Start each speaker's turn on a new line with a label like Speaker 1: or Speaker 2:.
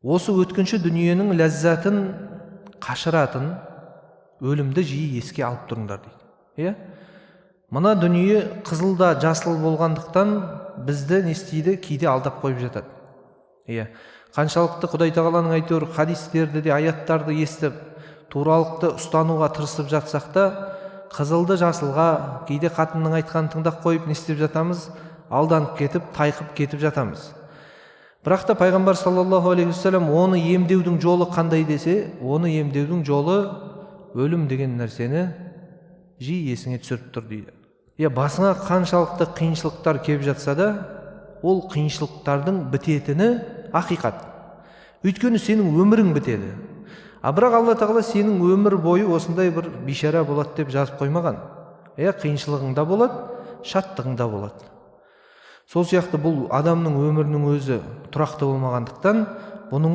Speaker 1: осы өткінші дүниенің ләззатын қашыратын өлімді жиі еске алып тұрыңдар дейді. Иә? Мына дүние қызыл да жасыл болғандықтан бізді не істейді? Кейде алдап қойып жатады. Иә. Қаншалықты Құдай тағаланың әйтеуір хадистерді де, аяттарды естіп, туралықты ұстануға тырысып жатсақ та, қызылды жасылға, кейде қатынның айтқанын тыңдап қойып не істеп жатамыз? Алданып кетіп, тайқып кетіп жатамыз. Бірақ та пайғамбар саллаллаху алейхи уассалам оны емдеудің жолы қандай десе, оны емдеудің жолы өлім деген нәрсені жиі есіңе түсіріп тұр дейді. Басыңа қаншалықты қиыншылықтар келіп жатса да, ол қиыншылықтардың бітетіні ақиқат. Өйткені сенің өмірің бітеді. Бірақ Алла тағала сенің өмір бойы осындай бір бишара болады деп жазып қоймаған. Қиыншылығың да болады, шаттығың да болады. Сол сияқты бұл адамның өмірінің өзі тұрақты болмағандықтан, бұның